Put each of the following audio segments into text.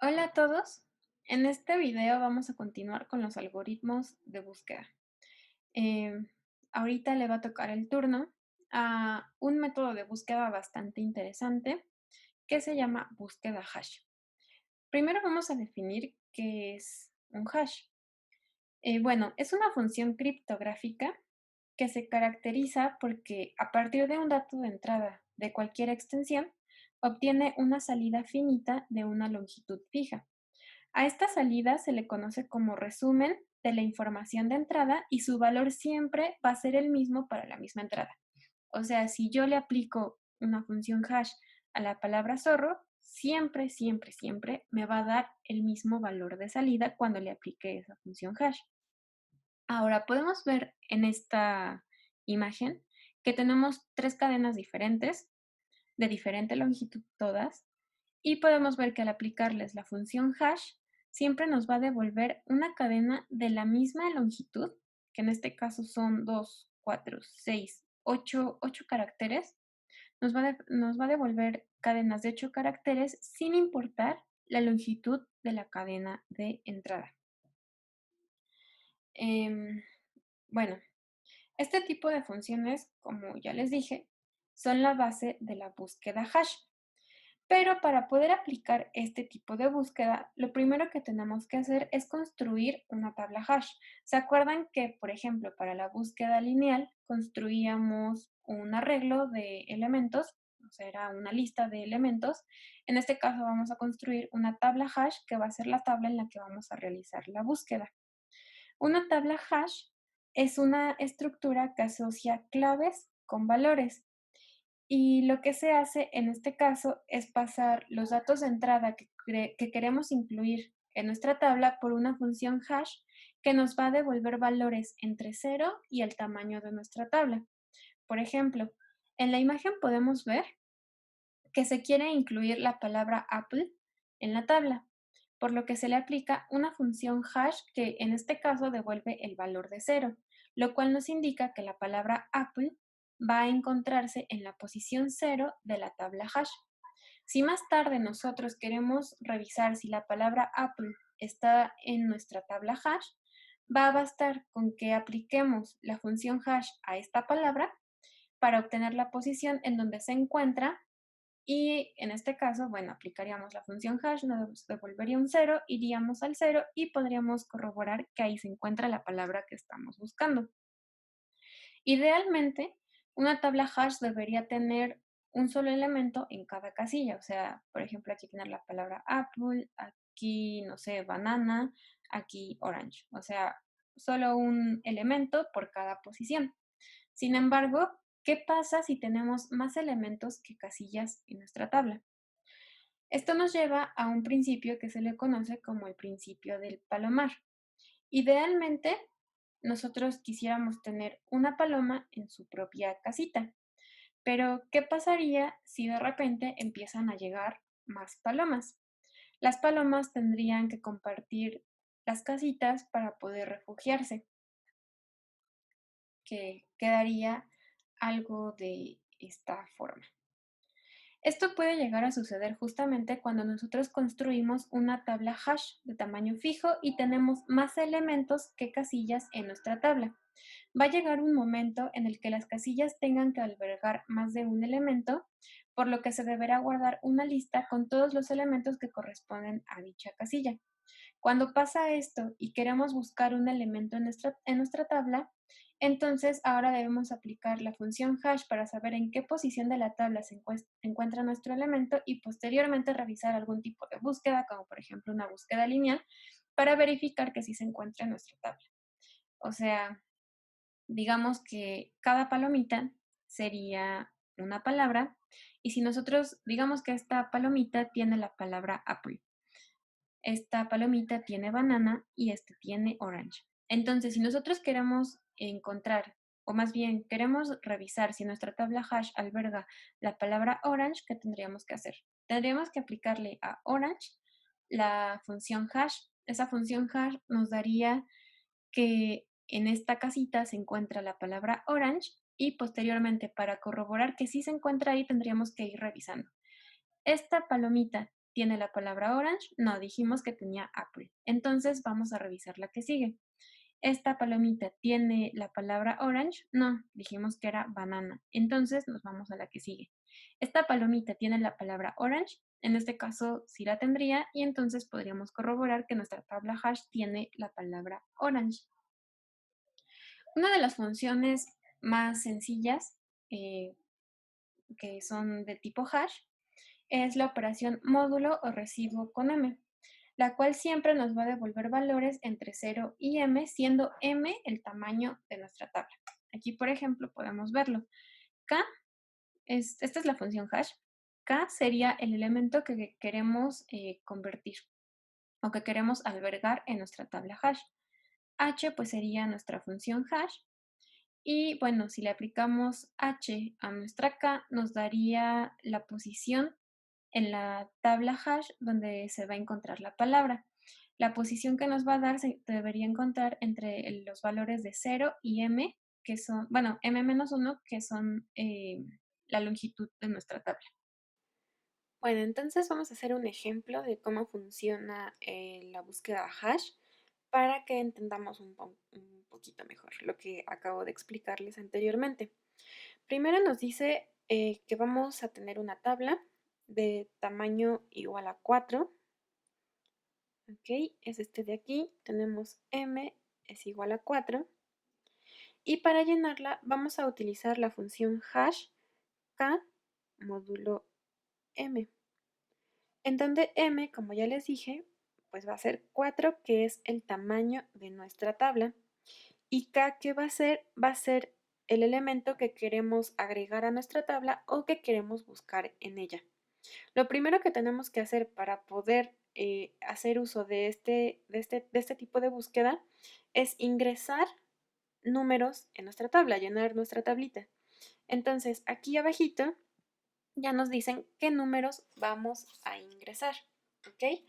Hola a todos. En este video vamos a continuar con los algoritmos de búsqueda. Em, Ahorita le va a tocar el turno a un método de búsqueda bastante interesante que se llama búsqueda hash. Primero vamos a definir qué es un hash. Bueno, es una función criptográfica que se caracteriza porque a partir de un dato de entrada de cualquier extensión, obtiene una salida finita de una longitud fija. A esta salida se le conoce como resumen de la información de entrada y su valor siempre va a ser el mismo para la misma entrada. O sea, si yo le aplico una función hash a la palabra zorro, siempre, siempre, siempre me va a dar el mismo valor de salida cuando le aplique esa función hash. Ahora, podemos ver en esta imagen que tenemos tres cadenas diferentes, de diferente longitud todas, y podemos ver que al aplicarles la función hash, siempre nos va a devolver una cadena de la misma longitud, que en este caso son 2, 4, 6, 8 caracteres. Nos va a devolver cadenas de 8 caracteres sin importar la longitud de la cadena de entrada. Em, bueno, este tipo de funciones, como ya les dije, son la base de la búsqueda hash. Pero para poder aplicar este tipo de búsqueda, lo primero que tenemos que hacer es construir una tabla hash. ¿Se acuerdan que, por ejemplo, para la búsqueda lineal construíamos un arreglo de elementos? O sea, era una lista de elementos. En este caso vamos a construir una tabla hash que va a ser la tabla en la que vamos a realizar la búsqueda. Una tabla hash es una estructura que asocia claves con valores. Y lo que se hace en este caso es pasar los datos de entrada que queremos incluir en nuestra tabla por una función hash que nos va a devolver valores entre cero y el tamaño de nuestra tabla. Por ejemplo, en la imagen podemos ver que se quiere incluir la palabra Apple en la tabla, por lo que se le aplica una función hash que en este caso devuelve el valor de cero, lo cual nos indica que la palabra Apple va a encontrarse en la posición cero de la tabla hash. Si más tarde nosotros queremos revisar si la palabra Apple está en nuestra tabla hash, va a bastar con que apliquemos la función hash a esta palabra para obtener la posición en donde se encuentra y en este caso, bueno, aplicaríamos la función hash, nos devolvería un cero, iríamos al cero y podríamos corroborar que ahí se encuentra la palabra que estamos buscando. Idealmente, una tabla hash debería tener un solo elemento en cada casilla, o sea, por ejemplo, aquí tener la palabra apple, aquí, no sé, banana, aquí orange, o sea, solo un elemento por cada posición. Sin embargo, ¿qué pasa si tenemos más elementos que casillas en nuestra tabla? Esto nos lleva a un principio que se le conoce como el principio del palomar. Idealmente, nosotros quisiéramos tener una paloma en su propia casita, pero ¿qué pasaría si de repente empiezan a llegar más palomas? Las palomas tendrían que compartir las casitas para poder refugiarse, que quedaría algo de esta forma. Esto puede llegar a suceder justamente cuando nosotros construimos una tabla hash de tamaño fijo y tenemos más elementos que casillas en nuestra tabla. Va a llegar un momento en el que las casillas tengan que albergar más de un elemento, por lo que se deberá guardar una lista con todos los elementos que corresponden a dicha casilla. Cuando pasa esto y queremos buscar un elemento en nuestra tabla, entonces ahora debemos aplicar la función hash para saber en qué posición de la tabla se encuentra nuestro elemento y posteriormente revisar algún tipo de búsqueda, como por ejemplo una búsqueda lineal, para verificar que sí se encuentra en nuestra tabla. O sea, digamos que cada palomita sería una palabra y si nosotros digamos que esta palomita tiene la palabra apple, esta palomita tiene banana y este tiene orange. Entonces, si nosotros queremos encontrar, o más bien queremos revisar si nuestra tabla hash alberga la palabra orange, ¿qué tendríamos que hacer? Tendríamos que aplicarle a orange la función hash. Esa función hash nos daría que en esta casita se encuentra la palabra orange y posteriormente para corroborar que sí se encuentra ahí tendríamos que ir revisando. Esta palomita ¿Tiene la palabra orange? No, dijimos que tenía apple. Entonces vamos a revisar la que sigue. ¿Esta palomita tiene la palabra orange? No, dijimos que era banana. Entonces nos vamos a la que sigue. ¿Esta palomita tiene la palabra orange? En este caso sí la tendría y entonces podríamos corroborar que nuestra tabla hash tiene la palabra orange. Una de las funciones más sencillas eh, que son de tipo hash es la operación módulo o residuo con m, la cual siempre nos va a devolver valores entre 0 y m, siendo m el tamaño de nuestra tabla. Aquí, por ejemplo, podemos verlo. K, esta es la función hash. K sería el elemento que queremos convertir o que queremos albergar en nuestra tabla hash. H pues sería nuestra función hash. Y bueno, si le aplicamos h a nuestra k, nos daría la posición en la tabla hash donde se va a encontrar la palabra. La posición que nos va a dar se debería encontrar entre los valores de 0 y m, que son, bueno, m-1, que son la longitud de nuestra tabla. Bueno, entonces vamos a hacer un ejemplo de cómo funciona la búsqueda hash para que entendamos un poquito mejor lo que acabo de explicarles anteriormente. Primero nos dice que vamos a tener una tabla de tamaño igual a 4. Ok, es este de aquí. Tenemos m es igual a 4. Y para llenarla vamos a utilizar la función hash k módulo m. En donde m, como ya les dije, pues va a ser 4, que es el tamaño de nuestra tabla. Y k, ¿qué va a ser? Va a ser el elemento que queremos agregar a nuestra tabla o que queremos buscar en ella. Lo primero que tenemos que hacer para poder hacer uso de este tipo de búsqueda es ingresar números en nuestra tabla, llenar nuestra tablita. Entonces, aquí abajito ya nos dicen qué números vamos a ingresar, ¿ok?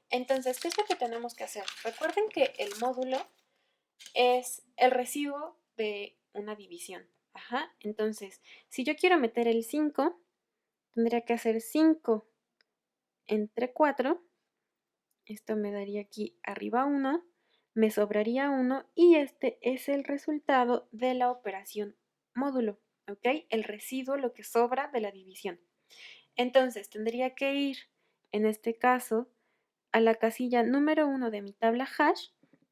Entonces, ¿qué es lo que tenemos que hacer? Recuerden que el módulo es el residuo de una división. Ajá. Entonces, si yo quiero meter el 5, tendría que hacer 5 entre 4. Esto me daría aquí arriba 1, me sobraría 1 y este es el resultado de la operación módulo, ¿ok? El residuo, lo que sobra de la división. Entonces, tendría que ir, en este caso, a la casilla número 1 de mi tabla hash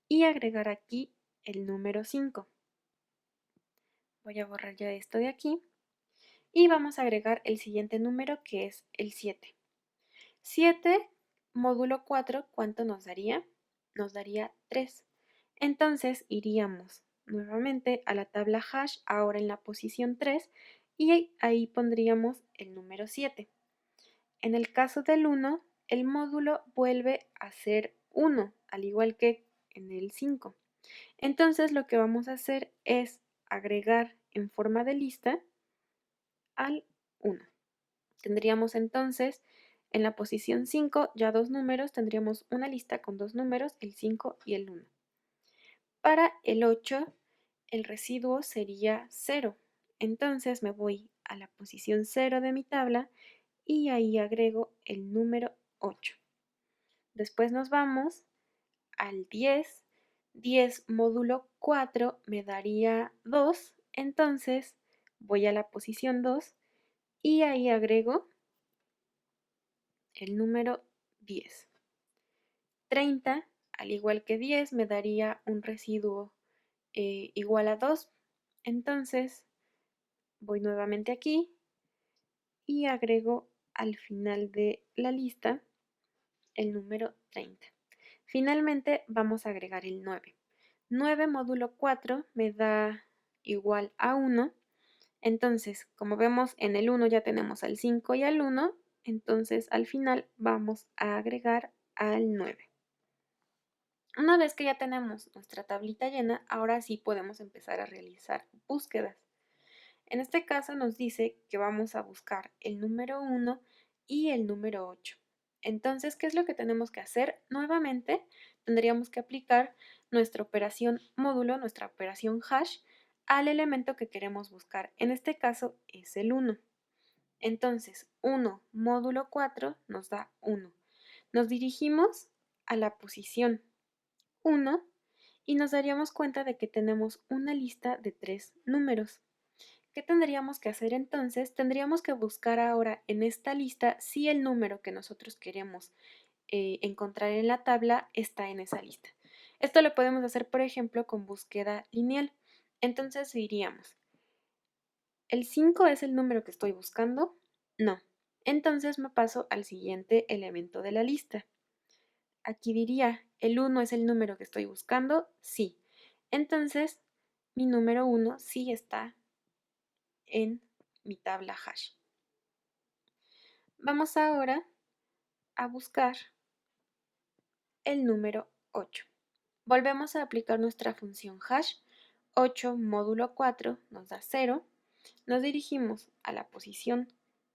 y agregar aquí el número 5. Voy a borrar ya esto de aquí y vamos a agregar el siguiente número que es el 7. 7 módulo 4, ¿cuánto nos daría? Nos daría 3. Entonces iríamos nuevamente a la tabla hash, ahora en la posición 3, y ahí pondríamos el número 7. En el caso del 1, el módulo vuelve a ser 1, al igual que en el 5. Entonces lo que vamos a hacer es agregar en forma de lista al 1. Tendríamos entonces en la posición 5 ya dos números, tendríamos una lista con dos números, el 5 y el 1. Para el 8, el residuo sería 0. Entonces me voy a la posición 0 de mi tabla y ahí agrego el número 8. Después nos vamos al 10. 10 módulo 4 me daría 2. Entonces voy a la posición 2 y ahí agrego el número 10. 30, al igual que 10, me daría un residuo igual a 2. Entonces voy nuevamente aquí y agrego al final de la lista el número 30. Finalmente vamos a agregar el 9. 9 módulo 4 me da igual a 1. Entonces, como vemos en el 1 ya tenemos al 5 y al 1, entonces al final vamos a agregar al 9. Una vez que ya tenemos nuestra tablita llena, ahora sí podemos empezar a realizar búsquedas. En este caso nos dice que vamos a buscar el número 1 y el número 8. Entonces, ¿qué es lo que tenemos que hacer? Nuevamente, tendríamos que aplicar nuestra operación módulo, nuestra operación hash, al elemento que queremos buscar. En este caso es el 1. Entonces, 1 módulo 4 nos da 1. Nos dirigimos a la posición 1 y nos daríamos cuenta de que tenemos una lista de 3 números. ¿Qué tendríamos que hacer entonces? Tendríamos que buscar ahora en esta lista si el número que nosotros queremos encontrar en la tabla está en esa lista. Esto lo podemos hacer, por ejemplo, con búsqueda lineal. Entonces diríamos, ¿el 5 es el número que estoy buscando? No. Entonces me paso al siguiente elemento de la lista. Aquí diría, ¿el 1 es el número que estoy buscando? Sí. Entonces, mi número 1 sí está en mi tabla hash. Vamos ahora a buscar el número 8. Volvemos a aplicar nuestra función hash. 8 módulo 4 nos da 0. Nos dirigimos a la posición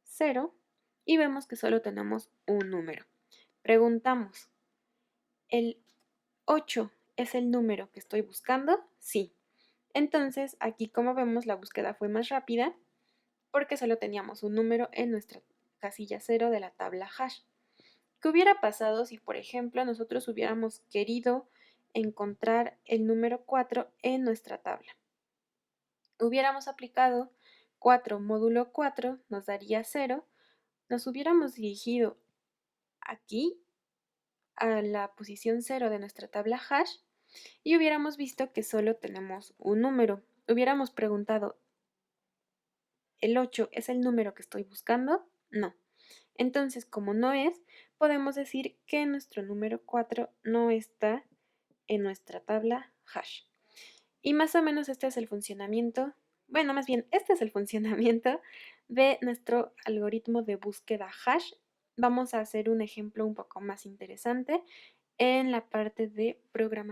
0 y vemos que solo tenemos un número. Preguntamos, ¿el 8 es el número que estoy buscando? Sí. Entonces, aquí como vemos, la búsqueda fue más rápida porque solo teníamos un número en nuestra casilla 0 de la tabla hash. ¿Qué hubiera pasado si, por ejemplo, nosotros hubiéramos querido encontrar el número 4 en nuestra tabla? Hubiéramos aplicado 4 módulo 4, nos daría 0. Nos hubiéramos dirigido aquí a la posición 0 de nuestra tabla hash y hubiéramos visto que solo tenemos un número. Hubiéramos preguntado, ¿el 8 es el número que estoy buscando? No. Entonces, como no es, podemos decir que nuestro número 4 no está en nuestra tabla hash. Y más o menos este es el funcionamiento, bueno, más bien este es el funcionamiento de nuestro algoritmo de búsqueda hash. Vamos a hacer un ejemplo un poco más interesante en la parte de programación.